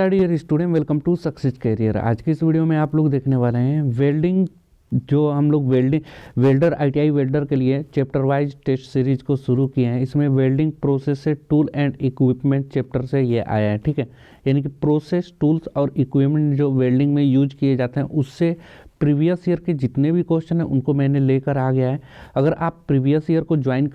नमस्कार dear student, welcome to Success Career. आज की इस वीडियो में आप लोग देखने वाले हैं वेल्डिंग, जो हम लोग वेल्डर आईटीआई वेल्डर के लिए चैप्टर वाइज टेस्ट सीरीज को शुरू किए हैं। इसमें वेल्डिंग प्रोसेस से टूल एंड इक्विपमेंट चैप्टर से ये आया है, ठीक है। यानी कि प्रोसेस, टूल्स और इक्विपमेंट जो वेल्डिंग में यूज किए जाते हैं उससे प्रीवियस ईयर के जितने भी क्वेश्चन हैं उनको मैंने लेकर आ गया है। अगर आप प्रीवियस ईयर को ज्वाइन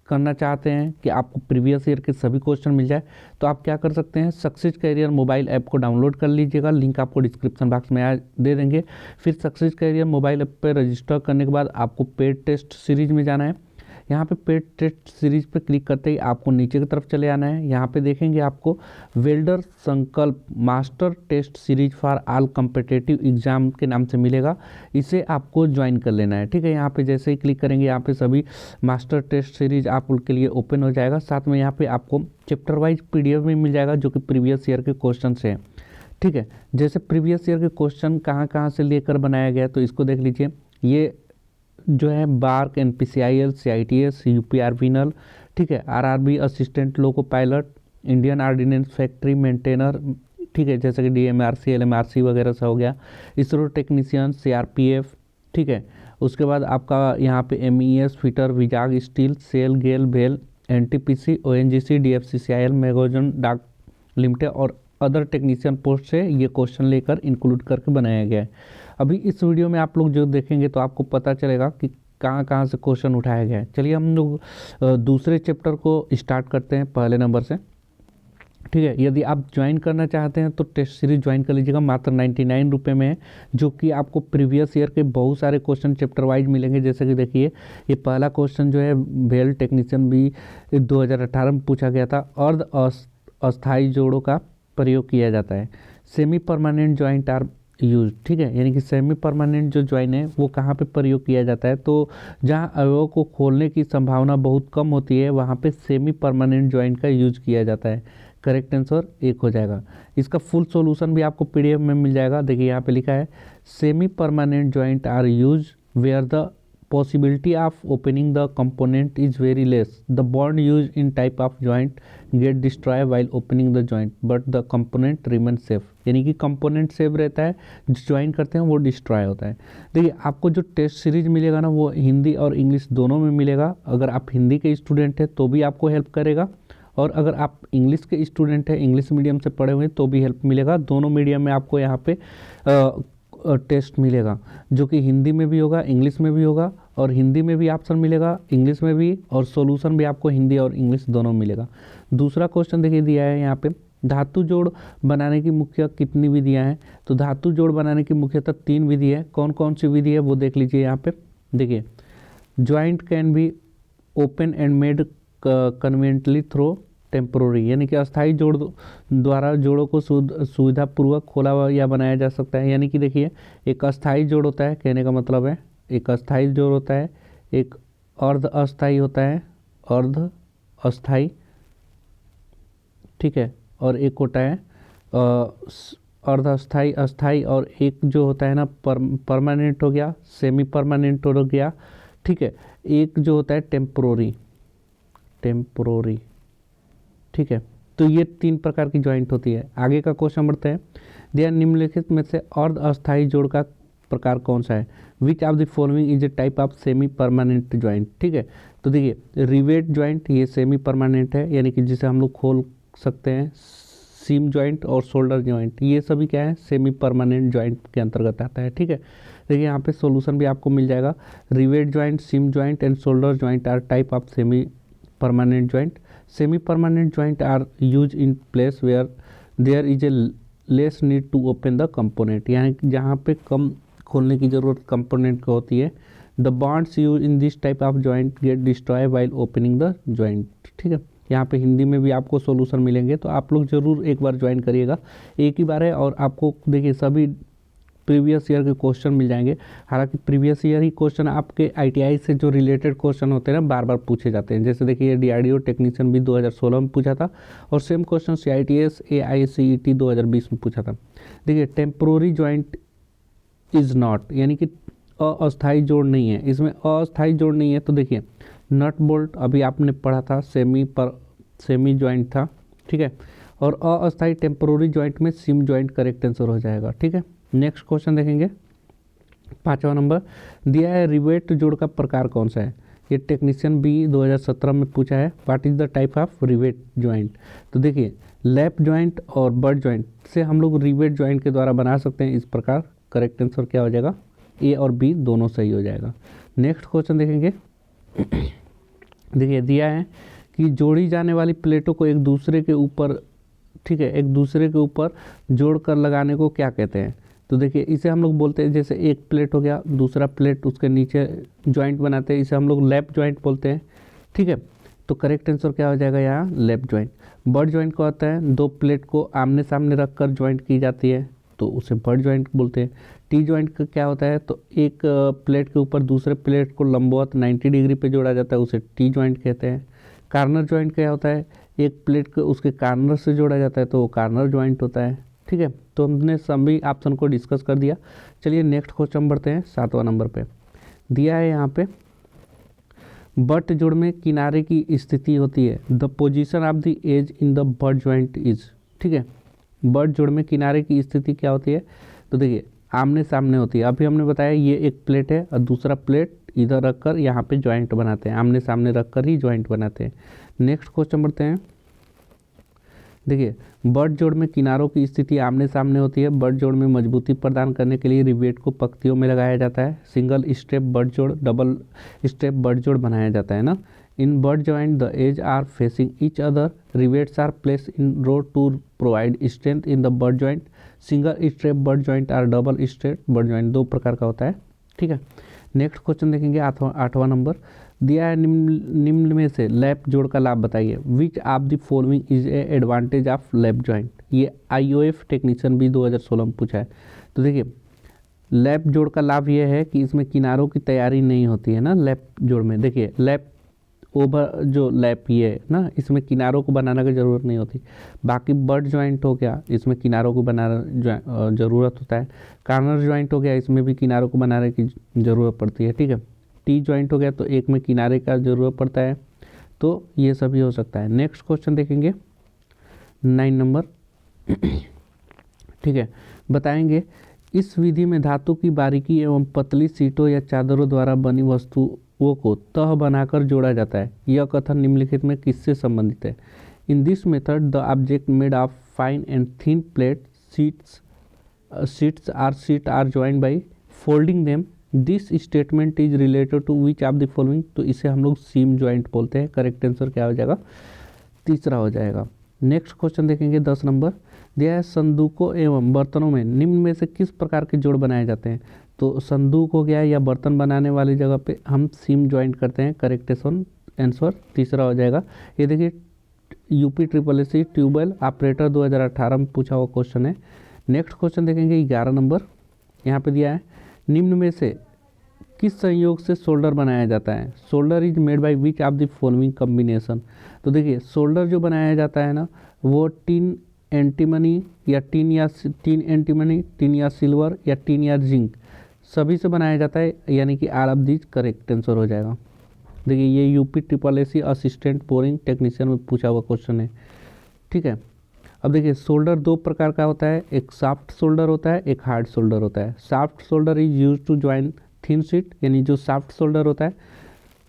करना चाहते हैं कि आपको प्रीवियस ईयर के सभी क्वेश्चन मिल जाए, तो आप क्या कर सकते हैं, सक्सेस करियर मोबाइल ऐप को डाउनलोड कर लीजिएगा। लिंक आपको डिस्क्रिप्शन बॉक्स में दे देंगे। फिर सक्सेस करियर मोबाइल ऐप पर रजिस्टर करने के बाद आपको पेड टेस्ट सीरीज में जाना है। यहाँ पे पेड टेस्ट सीरीज पे क्लिक करते ही आपको नीचे की तरफ चले आना है। यहाँ पे देखेंगे आपको welder Sankalp master test series for all competitive exam के नाम से मिलेगा। इसे आपको ज्वाइन कर लेना है, ठीक है। यहाँ पे जैसे ही क्लिक करेंगे यहाँ पे सभी मास्टर टेस्ट सीरीज आपके लिए ओपन हो जाएगा। साथ में यहाँ पे आपको चैप्टर वाइज PDF भी मिल जाएगा जो कि प्रीवियस ईयर के क्वेश्चन से है, ठीक है। जैसे प्रीवियस ईयर के क्वेश्चन कहाँ से लेकर बनाया गया तो इसको देख लीजिए। ये जो है बार्क, NPCIL, CITS, UPRVNL, ठीक है, RRB assistant loco pilot, Indian ordnance factory maintainer, ठीक है, जैसे कि DMRC, LMRC वगैरह से हो गया, इसरो टेक्नीशियन, CRPF, ठीक है। उसके बाद आपका यहाँ पे MES fitter, Vizag steel, SAIL, GAIL, भेल, NTPC, ONGC, DFCCIL, मैगोजन डाक लिमिटेड और अदर टेक्नीशियन पोस्ट से ये क्वेश्चन लेकर इंक्लूड करके बनाया गया है। अभी इस वीडियो में आप लोग जो देखेंगे तो आपको पता चलेगा कि कहाँ से क्वेश्चन उठाया गया है। चलिए हम लोग दूसरे चैप्टर को स्टार्ट करते हैं पहले नंबर से, ठीक है। यदि आप ज्वाइन करना चाहते हैं तो टेस्ट सीरीज ज्वाइन कर लीजिएगा, मात्र 99 रुपये में है, जो कि आपको प्रीवियस ईयर के बहुत सारे क्वेश्चन चैप्टर वाइज मिलेंगे। जैसे कि देखिए ये पहला क्वेश्चन जो है भेल टेक्नीशियन भी 2018 में पूछा गया था। अर्ध अस्थायी जोड़ों का प्रयोग किया जाता है। Semi permanent joint are use, ठीक है। यानी कि सेमी परमानेंट जो ज्वाइन है वो कहाँ पे प्रयोग किया जाता है, तो जहाँ अवयव को खोलने की संभावना बहुत कम होती है वहाँ पे सेमी परमानेंट ज्वाइंट का यूज किया जाता है। करेक्ट आंसर 1 हो जाएगा। इसका फुल सॉल्यूशन भी आपको PDF में मिल जाएगा। देखिए यहाँ पे लिखा है semi permanent joint are use where the possibility of opening the component is very less. The bond used in type of joint get destroyed while opening the joint, but the component remains safe. यानी कि component safe रहता है, जो join करते हैं वो destroy होता है। देखिए आपको जो टेस्ट सीरीज मिलेगा ना वो हिंदी और इंग्लिश दोनों में मिलेगा। अगर आप हिंदी के स्टूडेंट हैं तो भी आपको हेल्प करेगा, और अगर आप इंग्लिश के स्टूडेंट हैं, इंग्लिश मीडियम से पढ़े हुए तो भी हेल्प मिलेगा। दोनों मीडियम में आपको यहाँ पे टेस्ट मिलेगा, जो कि हिंदी में भी होगा, इंग्लिश में भी होगा, और हिंदी में भी ऑप्शन मिलेगा, इंग्लिश में भी, और सॉल्यूशन भी आपको हिंदी और इंग्लिश दोनों मिलेगा। दूसरा क्वेश्चन देखिए दिया है यहाँ पे, धातु जोड़ बनाने की मुख्य कितनी विधियाँ हैं, तो धातु जोड़ बनाने की मुख्यतः 3 विधि है। कौन कौन सी विधि है वो देख लीजिए यहाँ पे। देखिए joint can be open and made conveniently through temporary, यानी कि अस्थायी जोड़ द्वारा जोड़ों को सुविधापूर्वक खोला या बनाया जा सकता है। यानी कि देखिए एक अस्थायी जोड़ होता है, कहने का मतलब है एक अस्थायी जोड़ होता है, एक अर्ध अस्थायी होता है, अर्ध अस्थायी, ठीक है, और एक होता है अर्ध अस्थायी, अस्थायी, और एक जो होता है ना परमानेंट हो गया, सेमी परमानेंट हो गया, ठीक है। एक जो होता है टेम्पोररी, ठीक है। तो ये 3 प्रकार की ज्वाइंट होती है। आगे का क्वेश्चन बढ़ते हैं। दिया निम्नलिखित में से अर्ध अस्थायी जोड़ का प्रकार कौन सा है, which of the following is a type of semi permanent joint, ठीक है। तो देखिए रिवेट ज्वाइंट ये सेमी परमानेंट है, यानी कि जिसे हम लोग खोल सकते हैं। सीम ज्वाइंट और शोल्डर ज्वाइंट ये सभी क्या है, सेमी परमानेंट ज्वाइंट के अंतर्गत आता है, ठीक है। देखिए यहाँ पे सॉल्यूशन भी आपको मिल जाएगा। Rivet joint, seam joint and shoulder joint are type of semi permanent joint. Semi permanent joint are use in place where there is a less need to open the component, यानी जहाँ पे कम खोलने की जरूरत कंपोनेंट को होती है। The bonds use in this type of joint get destroy while opening the joint, ठीक है। यहाँ पे हिंदी में भी आपको सॉल्यूशन मिलेंगे, तो आप लोग जरूर एक बार ज्वाइन करिएगा, एक ही बार है, और आपको देखिए सभी प्रीवियस ईयर के क्वेश्चन मिल जाएंगे। हालांकि प्रीवियस ईयर ही क्वेश्चन आपके ITI से जो रिलेटेड क्वेश्चन होते हैं ना बार बार पूछे जाते हैं। जैसे देखिए DRDO टेक्नीशियन भी 2016 में पूछा था, और सेम क्वेश्चन CITS AICET 2020 में पूछा था। देखिए टेम्पोररी ज्वाइंट इज नॉट, यानी कि अस्थायी जोड़ नहीं है, इसमें अस्थायी जोड़ नहीं है। तो देखिए नट बोल्ट अभी आपने पढ़ा था, सेमी ज्वाइंट था, ठीक है। और अस्थायी टेम्पोररी जॉइंट में सिम जॉइंट करेक्ट आंसर हो जाएगा। ठीक है, नेक्स्ट क्वेश्चन देखेंगे 5वां नंबर दिया है रिवेट जोड़ का प्रकार कौन सा है। ये टेक्नीशियन बी 2017 में पूछा है, what is the type of rivet joint. तो देखिए लैप जॉइंट और बट जॉइंट से हम लोग रिवेट जॉइंट के द्वारा बना सकते हैं इस प्रकार। करेक्ट आंसर क्या हो जाएगा, ए और बी दोनों सही हो जाएगा। नेक्स्ट क्वेश्चन देखेंगे देखिए दिया है कि जोड़ी जाने वाली प्लेटों को एक दूसरे के ऊपर, ठीक है, एक दूसरे के ऊपर जोड़ कर लगाने को क्या कहते हैं। तो देखिए इसे हम लोग बोलते हैं, जैसे एक प्लेट हो गया, दूसरा प्लेट उसके नीचे जॉइंट बनाते हैं, इसे हम लोग लैप जॉइंट बोलते हैं। ठीक है, तो करेक्ट आंसर क्या हो जाएगा यहाँ लैप जॉइंट। बट जॉइंट को आता है दो प्लेट को आमने सामने रख कर जॉइंट की जाती है, तो उसे बट जॉइंट बोलते हैं। टी जॉइंट का क्या होता है, तो एक प्लेट के ऊपर दूसरे प्लेट को लंबवत 90 डिग्री पे जोड़ा जाता है, उसे टी जॉइंट कहते हैं। कार्नर जॉइंट क्या होता है, एक प्लेट को उसके कार्नर से जोड़ा जाता है, तो वो कार्नर जॉइंट होता है। ठीक है, तो हमने सभी ऑप्शन को डिस्कस कर दिया। चलिए नेक्स्ट क्वेश्चन बढ़ते हैं 7वां नंबर पे। दिया है यहाँ पे बट जोड़ में किनारे की स्थिति होती है, the position of the edge in the butt joint is. ठीक है, बट जोड़ में किनारे की स्थिति क्या होती है, तो देखिए आमने सामने होती है। अभी हमने बताया ये एक प्लेट है और दूसरा प्लेट इधर रखकर यहाँ पे जॉइंट बनाते हैं, आमने सामने रखकर ही जॉइंट बनाते हैं। नेक्स्ट क्वेश्चन बढ़ते हैं। देखिए बट जोड़ में किनारों की स्थिति आमने सामने होती है। बट जोड़ में मजबूती प्रदान करने के लिए रिवेट को पंक्तियों में लगाया जाता है। सिंगल स्टेप बट जोड़, डबल स्टेप बट जोड़ बनाया जाता है ना। In butt joint the edge are facing each other, rivets are place in row to provide strength in the butt joint. Single step butt joint are double step butt joint, दो प्रकार का होता है। ठीक है, नेक्स्ट क्वेश्चन देखेंगे 8वां number. दिया है निम्न में से लैप जोड़ का लाभ बताइए। विच of the following is a advantage of lap joint. ये IOF टेक्नीशियन भी 2016 में पूछा है। तो देखिए लैप जोड़ का लाभ ये है कि इसमें किनारों की तैयारी नहीं होती है ना लैप जोड़ में। देखिए लैप ओवर जो लैप ये है ना, इसमें किनारों को बनाने की ज़रूरत नहीं होती। बाकी बट जॉइंट हो गया, इसमें किनारों को बनाना ज़रूरत होता है। कार्नर जॉइंट हो गया, इसमें भी किनारों को बनाने की ज़रूरत पड़ती है। ठीक है, टी जॉइंट हो गया तो एक में किनारे का ज़रूरत पड़ता है, तो ये सभी हो सकता है। नेक्स्ट क्वेश्चन देखेंगे 9 नंबर। ठीक है, बताएंगे इस विधि में धातु की बारीकी एवं पतली सीटों या चादरों द्वारा बनी वस्तुओं को तह बनाकर जोड़ा जाता है। यह कथन निम्नलिखित में किससे संबंधित है। In this method the object made of fine and thin plate sheets are joined by folding them. This statement is related to which of the following. तो इसे हम लोग सीम जॉइंट बोलते हैं। करेक्ट आंसर क्या हो जाएगा, तीसरा हो जाएगा। नेक्स्ट क्वेश्चन देखेंगे 10 नंबर। दिया है संदूकों एवं बर्तनों में निम्न में से किस प्रकार के जोड़ बनाए जाते हैं। तो संदूक हो गया या बर्तन बनाने वाली जगह पे हम सीम जॉइंट करते हैं। करेक्ट आंसर तीसरा हो जाएगा। ये देखिए UPSSC ट्यूबवेल ऑपरेटर 2018 में पूछा हुआ क्वेश्चन है। नेक्स्ट क्वेश्चन देखेंगे 11 नंबर। यहाँ पे दिया है निम्न में से किस संयोग से शोल्डर बनाया जाता है। Solder is made by which of the following combination. तो देखिए शोल्डर जो बनाया जाता है ना, वो टिन एंटीमनी या टिन एंटीमनी, टिन या सिल्वर या टिन या जिंक, सभी से बनाया जाता है, यानी कि all of these correct answer हो जाएगा। देखिए ये UPSSC असिस्टेंट बोरिंग टेक्नीशियन में पूछा हुआ क्वेश्चन है। ठीक है, अब देखिए शोल्डर दो प्रकार का होता है, एक सॉफ्ट शोल्डर होता है, एक हार्ड शोल्डर होता है। Soft solder is use to join thin sheet, यानी जो सॉफ्ट शोल्डर होता है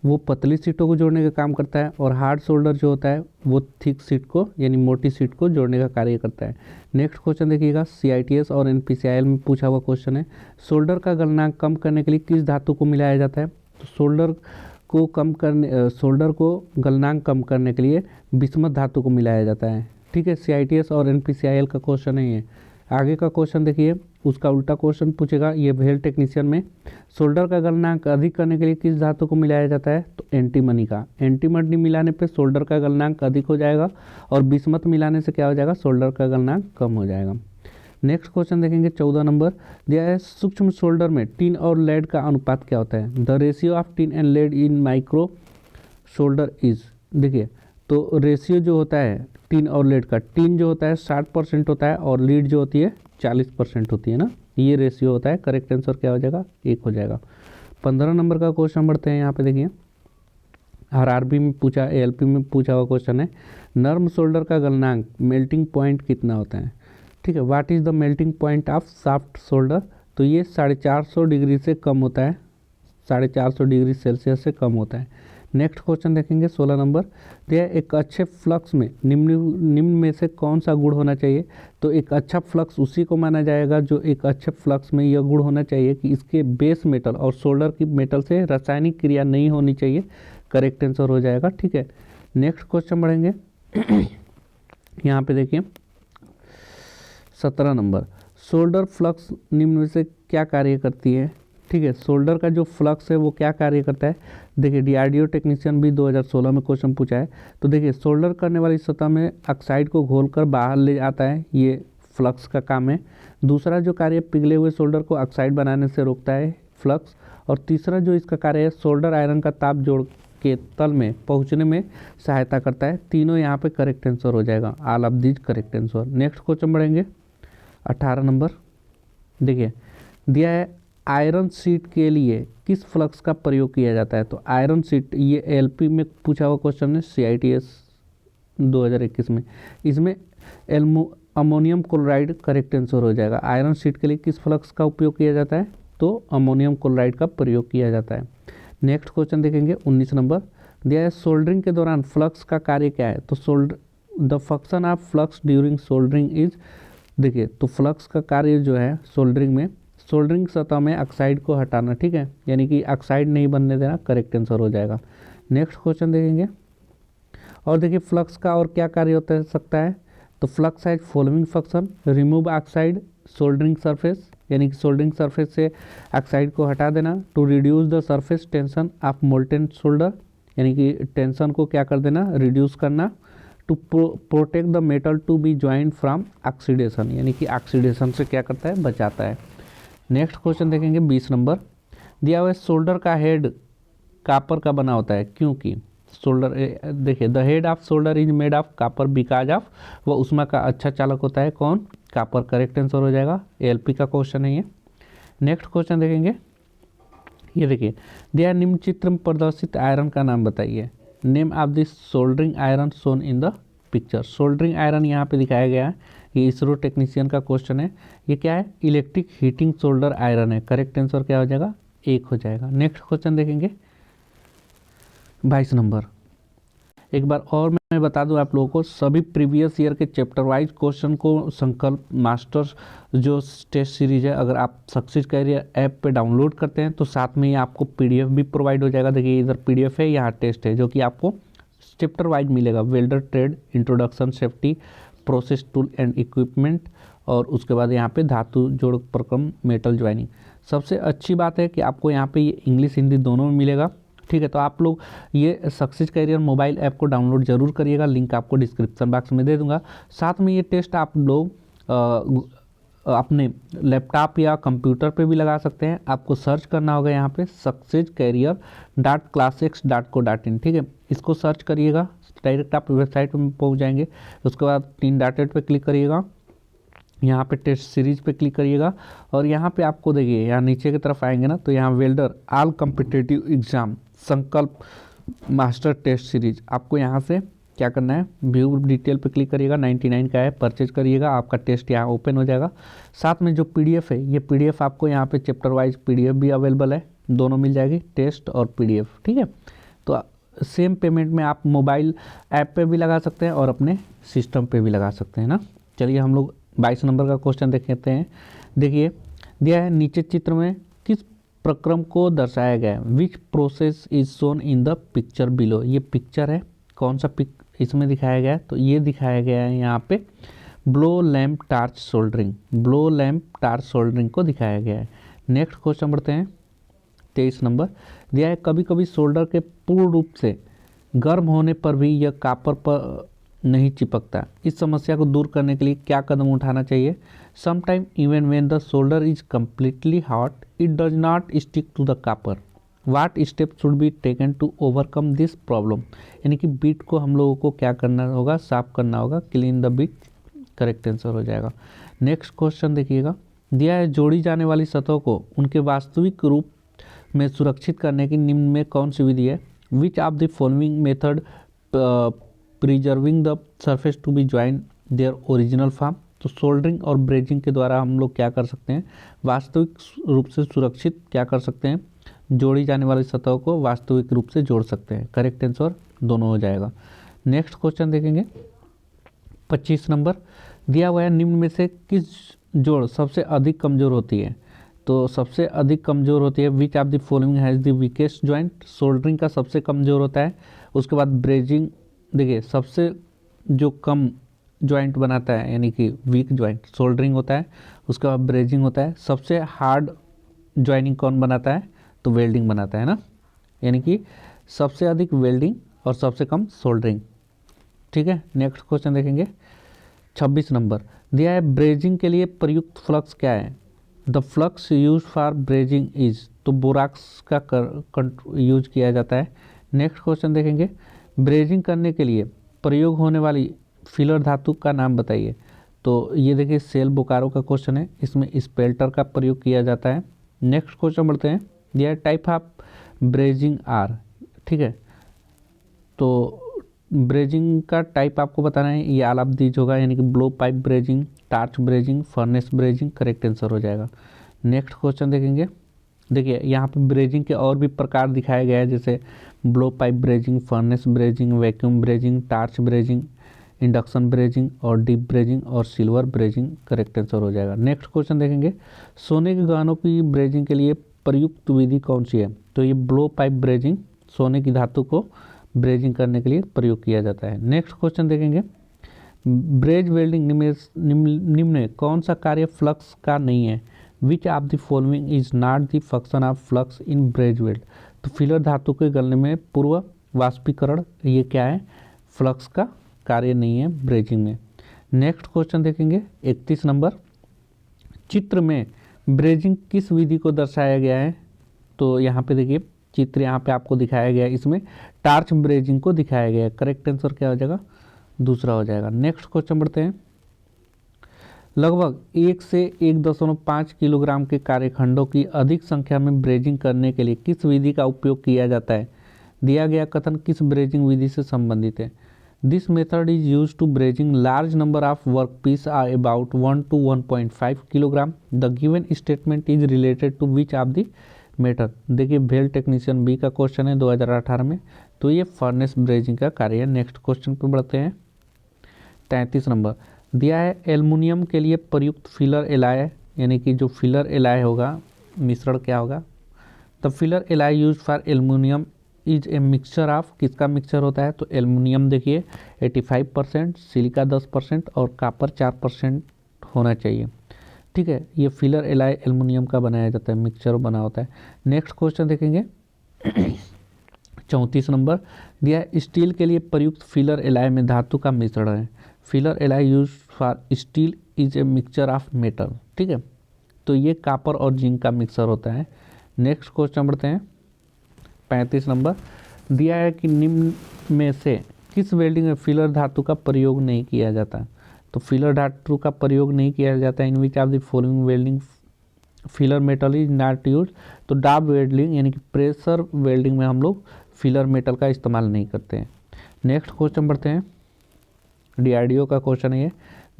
वो पतली सीटों को जोड़ने का काम करता है, और हार्ड शोल्डर जो होता है वो थिक सीट को यानी मोटी सीट को जोड़ने का कार्य करता है। नेक्स्ट क्वेश्चन देखिएगा CITS और NPCIL में पूछा हुआ क्वेश्चन है। शोल्डर का गलनांक कम करने के लिए किस धातु को मिलाया जाता है। तो शोल्डर को गलनांक कम करने के लिए बिस्मथ धातु को मिलाया जाता है। ठीक है, CITS और NPCIL का क्वेश्चन है ये। आगे का क्वेश्चन देखिए, उसका उल्टा क्वेश्चन पूछेगा ये भेल टेक्नीशियन में। शोल्डर का गलनांक अधिक करने के लिए किस धातु को मिलाया जाता है। तो एंटीमनी का। एंटीमनी मिलाने पे शोल्डर का गलनांक अधिक हो जाएगा, और बिस्मथ मिलाने से क्या हो जाएगा, शोल्डर का गलनांक कम हो जाएगा। नेक्स्ट क्वेश्चन देखेंगे 14 नंबर। दिया है सूक्ष्म शोल्डर में टिन और लेड का अनुपात क्या होता है। The ratio of tin and lead in micro solder is. देखिए तो रेशियो जो होता है टिन और लेड का, टिन जो होता है 60% होता है और लीड जो होती है 40% होती है ना, ये रेशियो होता है। करेक्ट आंसर क्या हो जाएगा, 1 हो जाएगा। 15 नंबर का क्वेश्चन बढ़ते हैं। यहाँ पे देखिए आरआरबी में पूछा, एएलपी में पूछा हुआ क्वेश्चन है। नर्म सोल्डर का गलनांक मेल्टिंग पॉइंट कितना होता है, ठीक है। What is the melting point of soft solder, तो ये 450 डिग्री से कम होता है, 450 डिग्री सेल्सियस से कम होता है। नेक्स्ट क्वेश्चन देखेंगे 16 नंबर, दिया एक अच्छे फ्लक्स में निम्न में से कौन सा गुण होना चाहिए। तो एक अच्छा फ्लक्स उसी को माना जाएगा जो एक अच्छे फ्लक्स में यह गुण होना चाहिए कि इसके बेस मेटल और सोल्डर की मेटल से रासायनिक क्रिया नहीं होनी चाहिए। करेक्ट आंसर हो जाएगा, ठीक है। नेक्स्ट क्वेश्चन बढ़ेंगे यहाँ पे देखिए 17 नंबर, सोल्डर फ्लक्स निम्न में से क्या कार्य करती है, ठीक है। सोल्डर का जो फ्लक्स है वो क्या कार्य करता है, देखिए डीआरडीओ टेक्नीशियन भी 2016 में क्वेश्चन पूछा है। तो देखिए सोल्डर करने वाली सतह में ऑक्साइड को घोलकर बाहर ले आता है, ये फ्लक्स का काम है। दूसरा जो कार्य पिघले हुए सोल्डर को ऑक्साइड बनाने से रोकता है फ्लक्स। और तीसरा जो इसका कार्य है सोल्डर आयरन का ताप जोड़ के तल में पहुंचने में सहायता करता है। तीनों यहाँ पे करेक्ट आंसर हो जाएगा, all of these correct answer. Next question बढ़ेंगे 18 नंबर, देखिए दिया है आयरन शीट के लिए किस फ्लक्स का प्रयोग किया जाता है। तो आयरन शीट, ये एलपी में पूछा हुआ क्वेश्चन है, सीआईटीएस 2021 में। इसमें अमोनियम क्लोराइड करेक्ट आंसर हो जाएगा। आयरन शीट के लिए किस फ्लक्स का उपयोग किया जाता है, तो अमोनियम क्लोराइड का प्रयोग किया जाता है। नेक्स्ट क्वेश्चन देखेंगे 19 नंबर, दिया है सोल्डरिंग के दौरान फ्लक्स का कार्य क्या है। तो the function of flux during soldering is, देखिए तो फ्लक्स का कार्य जो है सोल्डरिंग में, सोल्डरिंग सतह में ऑक्साइड को हटाना, ठीक है, यानी कि ऑक्साइड नहीं बनने देना। करेक्ट आंसर हो जाएगा। नेक्स्ट क्वेश्चन देखेंगे और देखिए फ्लक्स का और क्या कार्य होता सकता है। तो flux has following function, remove oxide soldering surface, यानी कि सोल्डरिंग सरफेस से ऑक्साइड को हटा देना। To reduce the surface tension of molten solder, यानी कि टेंशन को क्या कर देना, रिड्यूस करना। To protect the metal to be joint from oxidation, यानी कि ऑक्सीडेशन से क्या करता है, बचाता है। नेक्स्ट क्वेश्चन देखेंगे 20 नंबर, दिया हुआ है सोल्डर का हेड कापर का बना होता है क्योंकि सोल्डर, देखिए the head of solder is made of copper because of, वह उष्मा का अच्छा चालक होता है, कौन, कापर। करेक्ट आंसर हो जाएगा, एएलपी का क्वेश्चन है ये। नेक्स्ट क्वेश्चन देखेंगे, ये देखिए दिया निम्न चित्र में प्रदर्शित आयरन का नाम बताइए। Name of this soldering iron shown in the picture. Soldering iron यहाँ पे दिखाया गया है, ये इसरो टेक्नीशियन का क्वेश्चन है। ये क्या है, इलेक्ट्रिक हीटिंग सोल्डर आयरन है। करेक्ट आंसर क्या हो जाएगा, 1 हो जाएगा। नेक्स्ट क्वेश्चन देखेंगे 22 नंबर, एक बार और मैं बता दूं आप लोगों को, सभी प्रीवियस ईयर के चैप्टर वाइज क्वेश्चन को संकल्प मास्टर्स जो टेस्ट सीरीज है, अगर आप सक्सेस कैरियर ऐप पे डाउनलोड करते हैं तो साथ में ही आपको पीडीएफ भी प्रोवाइड हो जाएगा। देखिए इधर पीडीएफ है, यहाँ टेस्ट है, जो कि आपको चैप्टर वाइज मिलेगा। Welder trade, introduction, safety, process tool and equipment, और उसके बाद यहाँ पे धातु जोड़ प्रक्रम, मेटल ज्वाइनिंग। सबसे अच्छी बात है कि आपको यहाँ पे ये इंग्लिश हिंदी दोनों में मिलेगा, ठीक है। तो आप लोग ये सक्सेस कैरियर मोबाइल ऐप को डाउनलोड जरूर करिएगा, लिंक आपको डिस्क्रिप्शन बॉक्स में दे दूंगा। साथ में ये टेस्ट आप लोग अपने लैपटॉप या कंप्यूटर पे भी लगा सकते हैं। आपको सर्च करना होगा यहाँ पे successcarrier.classix.co.in, ठीक है। इसको सर्च करिएगा, डायरेक्ट आप वेबसाइट में पहुँच जाएंगे। उसके बाद 3 डॉटेड पे क्लिक करिएगा, यहाँ पे टेस्ट सीरीज पे क्लिक करिएगा, और यहाँ पे आपको देखिए यहाँ नीचे की तरफ आएंगे ना, तो यहाँ वेल्डर ऑल कॉम्पिटिटिव एग्जाम संकल्प मास्टर टेस्ट सीरीज, आपको यहाँ से क्या करना है, व्यू डिटेल पे क्लिक करिएगा, 99 का है, परचेज करिएगा, आपका टेस्ट यहाँ ओपन हो जाएगा। साथ में जो पीडीएफ है, ये पीडीएफ आपको यहाँ पे चैप्टर वाइज पीडीएफ भी अवेलेबल है, दोनों मिल जाएगी, टेस्ट और पीडीएफ, ठीक है। तो सेम पेमेंट में आप मोबाइल ऐप पे भी लगा सकते हैं और अपने सिस्टम पे भी लगा सकते हैं ना। चलिए हम लोग 22 नंबर का क्वेश्चन देखते हैं। देखिए दिया है नीचे चित्र में किस प्रक्रम को दर्शाया गया है, which process is shown in the picture below. ये पिक्चर है, कौन सा पिक इसमें दिखाया गया है, तो ये दिखाया गया है यहाँ पे blow lamp torch soldering, blow lamp torch soldering को दिखाया गया है। नेक्स्ट क्वेश्चन बढ़ते हैं 23 नंबर, दिया है कभी कभी सोल्डर के पूर्ण रूप से गर्म होने पर भी यह कापर पर नहीं चिपकता। इस समस्या को दूर करने के लिए क्या कदम उठाना चाहिए। Sometime even when the solder is completely hot it does not stick to the copper. What step should be taken to overcome this problem. यानी कि बीट को हम लोगों को क्या करना होगा, साफ करना होगा, clean the bit. Correct answer हो जाएगा। नेक्स्ट क्वेश्चन देखिएगा, दिया है जोड़ी जाने वाली सतहों को उनके वास्तविक रूप में सुरक्षित करने की निम्न में कौन सी विधि है। Which of the following method preserving the surface to be join their original form. तो सोल्डरिंग और ब्रेजिंग के द्वारा हम लोग क्या कर सकते हैं, वास्तविक रूप से सुरक्षित क्या कर सकते हैं, जोड़ी जाने वाली सतहों को वास्तविक रूप से जोड़ सकते हैं। करेक्ट आंसर दोनों हो जाएगा। नेक्स्ट क्वेश्चन देखेंगे 25 नंबर, दिया हुआ है निम्न में से किस जोड़ सबसे अधिक कमजोर होती है। तो सबसे अधिक कमजोर होती है which of the following has the weakest joint. Soldering का सबसे कमजोर होता है। उसके बाद ब्रेजिंग, देखिए सबसे जो कम जॉइंट बनाता है यानी कि वीक जॉइंट सोल्डरिंग होता है। उसके बाद ब्रेजिंग होता है। सबसे हार्ड जॉइनिंग कौन बनाता है, तो वेल्डिंग बनाता है ना, यानी कि सबसे अधिक वेल्डिंग और सबसे कम सोल्डरिंग। ठीक है, नेक्स्ट क्वेश्चन देखेंगे 26 नंबर, दिया है ब्रेजिंग के लिए प्रयुक्त फ्लक्स क्या है। The flux use for brazing is, तो बोराक्स का यूज किया जाता है। नेक्स्ट क्वेश्चन देखेंगे, ब्रेजिंग करने के लिए प्रयोग होने वाली फिलर धातु का नाम बताइए। तो ये देखिए सेल बोकारो का क्वेश्चन है, इसमें स्पेल्टर का प्रयोग किया जाता है। नेक्स्ट क्वेश्चन बढ़ते हैं, दिया है टाइप ऑफ ब्रेजिंग आर। ठीक है, तो ब्रेजिंग का टाइप आपको बताना है, ये ऑल ऑफ दीज होगा, यानी कि blow pipe brazing, torch brazing, furnace brazing. Correct answer हो जाएगा। नेक्स्ट क्वेश्चन देखेंगे, देखिए यहाँ पे ब्रेजिंग के और भी प्रकार दिखाया गया है, जैसे blow pipe brazing, furnace brazing, vacuum brazing, torch brazing, induction brazing और डीप ब्रेजिंग और सिल्वर ब्रेजिंग। करेक्ट आंसर हो जाएगा। नेक्स्ट क्वेश्चन देखेंगे, सोने के गहनों की ब्रेजिंग के लिए प्रयुक्त विधि कौन सी है। तो ये ब्लो पाइप ब्रेजिंग, सोने की धातु को ब्रेजिंग करने के लिए प्रयोग किया जाता है। नेक्स्ट क्वेश्चन देखेंगे, ब्रेज वेल्डिंग निम्न में कौन सा कार्य फ्लक्स का नहीं है। Which of the following is not the function of flux in braze weld. तो फिलर धातु के गलने में पूर्व वाष्पीकरण, ये क्या है, फ्लक्स का कार्य नहीं है ब्रेजिंग में। नेक्स्ट क्वेश्चन देखेंगे 31 नंबर, चित्र में ब्रेजिंग किस विधि को दर्शाया गया है। तो यहाँ पे देखिए चित्र यहाँ पे आपको दिखाया गया है, इसमें टार्च ब्रेजिंग को दिखाया गया है। करेक्ट आंसर क्या हो जाएगा, दूसरा हो जाएगा। नेक्स्ट क्वेश्चन बढ़ते हैं, लगभग 1 से 1.5 किलोग्राम के कार्यखंडों की अधिक संख्या में ब्रेजिंग करने के लिए किस विधि का उपयोग किया जाता है। दिया गया कथन किस ब्रेजिंग विधि से संबंधित है। This method is use to brazing large number of work piece are about 1 to 1.5 kilogram. The given statement is related to which of the method. देखिए भेल टेक्नीशियन बी का क्वेश्चन है 2018 में, तो ये फर्नेस ब्रेजिंग का कार्य है। नेक्स्ट क्वेश्चन पे बढ़ते हैं 33 नंबर, दिया है एल्युमिनियम के लिए प्रयुक्त फिलर एलाय, यानी कि जो फिलर एलाय होगा मिश्रण क्या होगा। The filler alloy use for aluminium is a mixture of, किसका मिक्सचर होता है, तो एल्युमिनियम देखिए 85%, सिलिका 10% और कापर 4% होना चाहिए। ठीक है, ये फिलर एलाय एल्युमिनियम का बनाया जाता है, मिक्सचर बना होता है। नेक्स्ट क्वेश्चन देखेंगे 34 नंबर, दिया है स्टील के लिए प्रयुक्त फिलर एलाय में धातु का मिश्रण है। Filler alloy use for steel is a mixture of metal. ठीक है, तो ये कापर और जिंक का मिक्सर होता है। नेक्स्ट क्वेश्चन बढ़ते हैं 35 नंबर, दिया है कि निम्न में से किस वेल्डिंग में फिलर धातु का प्रयोग नहीं किया जाता। तो फिलर धातु का प्रयोग नहीं किया जाता है। In which of the following welding filler metal is not use. तो डाब वेल्डिंग यानी कि प्रेशर वेल्डिंग में हम लोग फिलर मेटल का इस्तेमाल नहीं करते हैं। नेक्स्ट क्वेश्चन बढ़ते हैं, डीआरडीओ का क्वेश्चन है ये,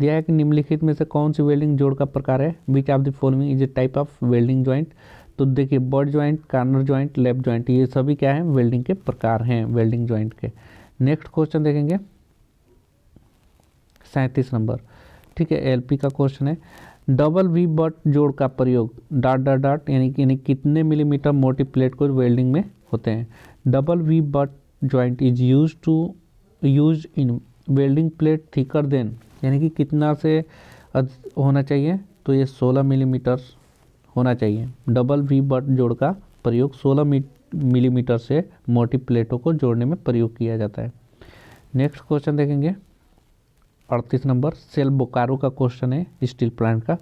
दिया है कि निम्नलिखित में से कौन सी वेल्डिंग जोड़ का प्रकार है। Which of the following is a type of welding joint. तो देखिए बट जॉइंट, कार्नर जॉइंट, लेप जॉइंट, ये सभी क्या है, वेल्डिंग के प्रकार हैं वेल्डिंग जॉइंट के। नेक्स्ट क्वेश्चन देखेंगे 37 नंबर, ठीक है, एलपी का क्वेश्चन है, डबल वी बट जोड़ का प्रयोग डॉट डॉट डॉट यानी कि कितने मिलीमीटर मोटी प्लेट को वेल्डिंग में होते हैं। Double V butt joint is use in welding plate thicker than, यानी कि कितना से होना चाहिए, तो ये 16 मिलीमीटर होना चाहिए। डबल वी बट जोड़ का प्रयोग 16 मिलीमीटर से मोटी प्लेटों को जोड़ने में प्रयोग किया जाता है। नेक्स्ट क्वेश्चन देखेंगे 38 नंबर, सेल बोकारो का क्वेश्चन है स्टील प्लांट का,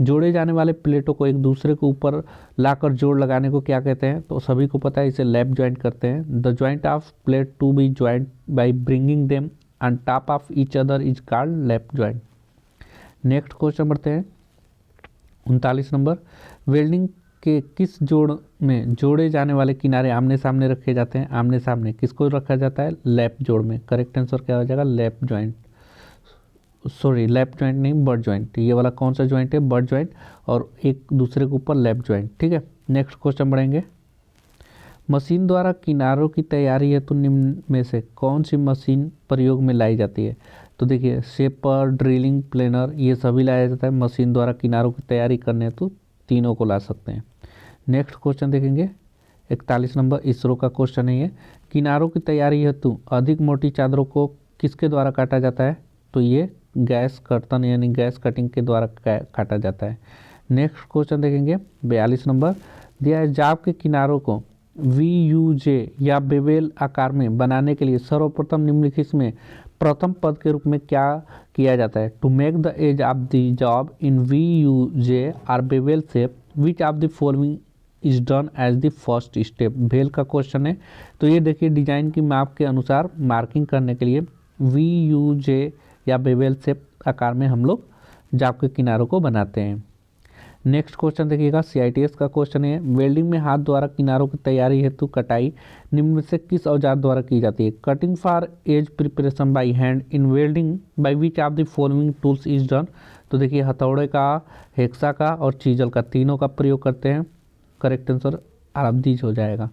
जोड़े जाने वाले प्लेटों को एक दूसरे के ऊपर लाकर जोड़ लगाने को क्या कहते हैं। तो सभी को पता है, इसे लैप जॉइंट करते हैं। The joint of plate to be joint by bringing them on top of each other is called lap joint. Next question बढ़ते हैं 39 नंबर, वेल्डिंग के किस जोड़ में जोड़े जाने वाले किनारे आमने सामने रखे जाते हैं? आमने सामने किसको रखा जाता है? लैप जोड़ में। करेक्ट आंसर क्या हो जाएगा? Lap joint, sorry lap joint नहीं, बट ज्वाइंट। ये वाला कौन सा ज्वाइंट है? बट ज्वाइंट, और एक दूसरे के ऊपर लैप ज्वाइंट। ठीक है, नेक्स्ट क्वेश्चन बढ़ेंगे। मशीन द्वारा किनारों की तैयारी है तो निम्न में से कौन सी मशीन प्रयोग में लाई जाती है? तो देखिए शेपर, ड्रिलिंग, प्लेनर, ये सभी लाया जाता है मशीन द्वारा किनारों की तैयारी करने, तो तीनों को ला सकते हैं। नेक्स्ट क्वेश्चन देखेंगे, 41 नंबर इसरो का क्वेश्चन है ये। किनारों की तैयारी हेतु अधिक मोटी चादरों को किसके द्वारा काटा जाता है? तो ये गैस कर्तन यानी गैस कटिंग के द्वारा काटा जाता है। नेक्स्ट क्वेश्चन देखेंगे, 42 नंबर दिया है, जाप के किनारों को VUJ या बेवेल आकार में बनाने के लिए सर्वप्रथम निम्नलिखित में प्रथम पद के रूप में क्या किया जाता है? To make the edge of the job in VUJ और bevel shape, which of the following is done as the first step? भेल का क्वेश्चन है। तो ये देखिए डिजाइन की माप के अनुसार मार्किंग करने के लिए VUJ या बेवेल शेप आकार में हम लोग जाप के किनारों को बनाते हैं। नेक्स्ट क्वेश्चन देखिएगा, CITS का क्वेश्चन है, वेल्डिंग में हाथ द्वारा किनारों की तैयारी हेतु कटाई निम्न में से किस औजार द्वारा की जाती है? Cutting for edge preparation by hand in welding by which of the following tools is done? तो देखिए हथौड़े का, हेक्सा का और चीजल का, तीनों का प्रयोग करते हैं। करेक्ट आंसर आरब्धीज हो जाएगा।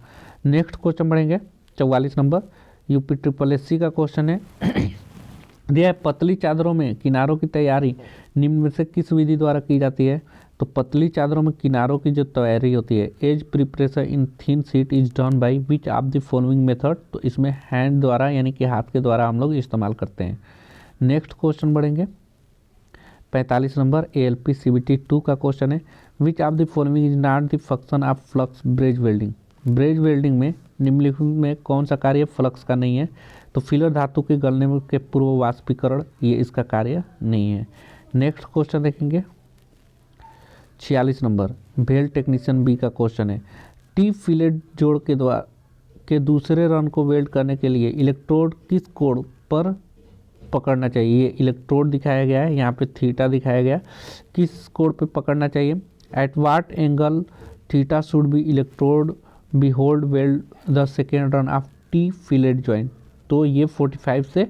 नेक्स्ट क्वेश्चन बढ़ेंगे, 44 नंबर UPSSC का क्वेश्चन है, दिया है पतली चादरों में किनारों की तैयारी निम्न में से किस विधि द्वारा की जाती है? तो पतली चादरों में किनारों की जो तैयारी होती है, edge preparation in thin sheet is done by which of the following method? तो इसमें हैंड द्वारा यानी कि हाथ के द्वारा हम लोग इस्तेमाल करते हैं। नेक्स्ट क्वेश्चन बढ़ेंगे, 45 नंबर ALP CBT 2 का क्वेश्चन है, which of the following is not the function of flux ब्रेज welding? ब्रेज welding में निम्नलिखित में कौन सा कार्य फ्लक्स का नहीं है? तो फिलर धातु के गलने के पूर्व वाष्पीकरण, ये इसका कार्य नहीं है। नेक्स्ट क्वेश्चन देखेंगे, 46 नंबर भेल टेक्नीशियन B का क्वेश्चन है, टी फिलेट जोड़ के दूसरे रन को वेल्ड करने के लिए इलेक्ट्रोड किस कोण पर पकड़ना चाहिए? ये इलेक्ट्रोड दिखाया गया है, यहाँ पे थीटा दिखाया गया, किस कोण पे पकड़ना चाहिए? At what angle theta should be electrode be hold weld the second run of T fillet joint? तो ये 45 से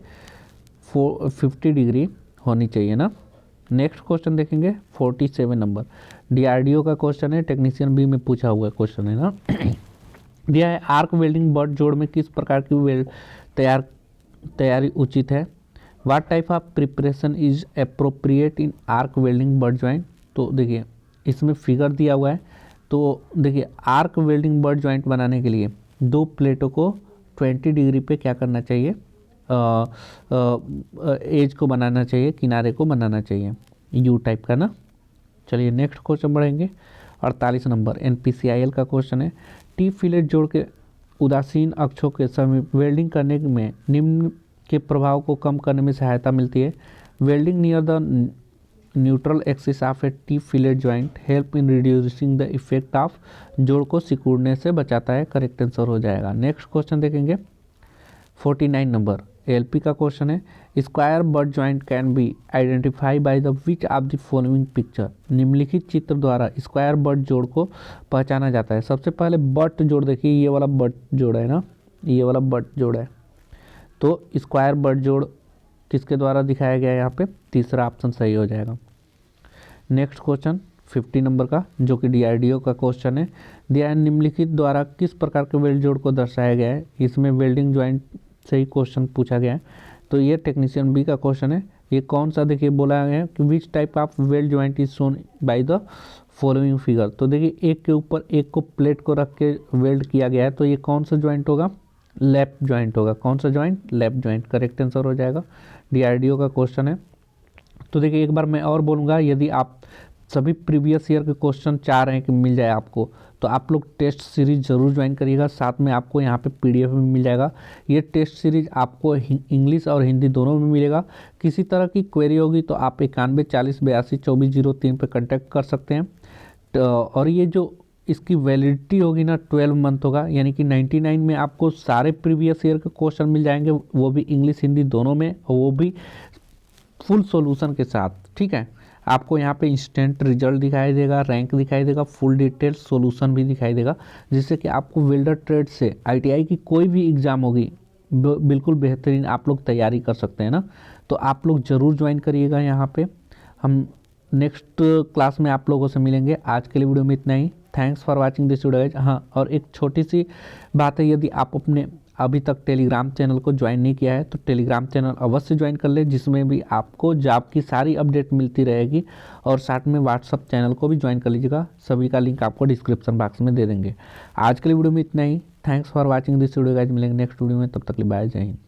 50 डिग्री होनी चाहिए ना। नेक्स्ट क्वेश्चन देखेंगे, 47 नंबर DRDO का क्वेश्चन है, टेक्नीशियन B में पूछा हुआ क्वेश्चन है ना। दिया है आर्क वेल्डिंग बट जोड़ में किस प्रकार की वेल्ड तैयारी उचित है? What type of preparation is appropriate in arc welding but joint? तो देखिए इसमें फिगर दिया हुआ है, तो देखिए आर्क वेल्डिंग बट ज्वाइंट बनाने के लिए दो प्लेटों को 20 डिग्री पे क्या करना चाहिए? एज को बनाना चाहिए, किनारे को बनाना चाहिए, U टाइप का ना। चलिए नेक्स्ट क्वेश्चन बढ़ेंगे, 48 नंबर NPCIL का क्वेश्चन है, टी फिलेट जोड़ के उदासीन अक्षों के समीप वेल्डिंग करने में निम्न के प्रभाव को कम करने में सहायता मिलती है? Welding near the neutral axis of A T fillet joint help in reducing the effect of, जोड़ को सिकुड़ने से बचाता है। करेक्ट आंसर हो जाएगा। नेक्स्ट क्वेश्चन देखेंगे, 49 नंबर LP का क्वेश्चन है, square but joint can B identify by the which of the following picture? निम्नलिखित चित्र द्वारा स्क्वायर बट जोड़ को पहचाना जाता है। सबसे पहले बट जोड़ देखिए, ये वाला बट जोड़ है ना, ये वाला बट जोड़ है, तो स्क्वायर बट जोड़ किसके द्वारा दिखाया गया है? यहाँ पे तीसरा ऑप्शन सही हो जाएगा। नेक्स्ट क्वेश्चन 50 नंबर का, जो कि DRDO का क्वेश्चन है, दिया है निम्नलिखित द्वारा किस प्रकार के वेल्ड जोड़ को दर्शाया गया है? इसमें वेल्डिंग ज्वाइंट से ही क्वेश्चन पूछा गया है, तो ये टेक्नीशियन B का क्वेश्चन है। ये कौन सा देखिए बोला गया है कि which type of weld joint is shown by the following figure? तो देखिए एक के ऊपर एक को प्लेट को रख के वेल्ड किया गया है, तो ये कौन सा ज्वाइंट होगा? लैप ज्वाइंट होगा। कौन सा joint? Lap joint. Correct answer हो जाएगा। DRDO का क्वेश्चन है। तो देखिए एक बार मैं और बोलूँगा, यदि आप सभी प्रीवियस ईयर के क्वेश्चन चाह रहे हैं कि मिल जाए आपको, तो आप लोग टेस्ट सीरीज जरूर ज्वाइन करिएगा। साथ में आपको यहाँ पे PDF में मिल जाएगा। ये टेस्ट सीरीज आपको इंग्लिश और हिंदी दोनों में मिलेगा। किसी तरह की क्वेरी होगी तो आप 91 40 82 24 03 पर कॉन्टैक्ट कर सकते हैं। और ये जो इसकी वैलिडिटी होगी ना 12 मंथ होगा, यानी कि 99 में आपको सारे प्रीवियस ईयर के क्वेश्चन मिल जाएंगे, वो भी इंग्लिश हिंदी दोनों में, और वो भी फुल सॉल्यूशन के साथ। ठीक है, आपको यहाँ पे इंस्टेंट रिजल्ट दिखाई देगा, रैंक दिखाई देगा, फुल डिटेल सॉल्यूशन भी दिखाई देगा, जिससे कि आपको वेल्डर ट्रेड से आईटीआई की कोई भी एग्ज़ाम होगी बिल्कुल बेहतरीन आप लोग तैयारी कर सकते हैं ना। तो आप लोग ज़रूर ज्वाइन करिएगा यहाँ पे। हम नेक्स्ट क्लास में आप लोगों से मिलेंगे। आज के लिए वीडियो में इतना ही। Thanks for watching this video guys. हाँ, और एक छोटी सी बात है, यदि आप अपने अभी तक टेलीग्राम चैनल को ज्वाइन नहीं किया है तो टेलीग्राम चैनल अवश्य ज्वाइन कर ले, जिसमें भी आपको जॉब की सारी अपडेट मिलती रहेगी। और साथ में व्हाट्सअप चैनल को भी ज्वाइन कर लीजिएगा, सभी का लिंक आपको डिस्क्रिप्शन बॉक्स में दे देंगे। आज के लिए वीडियो में इतना ही। Thanks for watching this video guys. मिलेंगे नेक्स्ट वीडियो में, तब तक के लिए बाय, जय हिंद।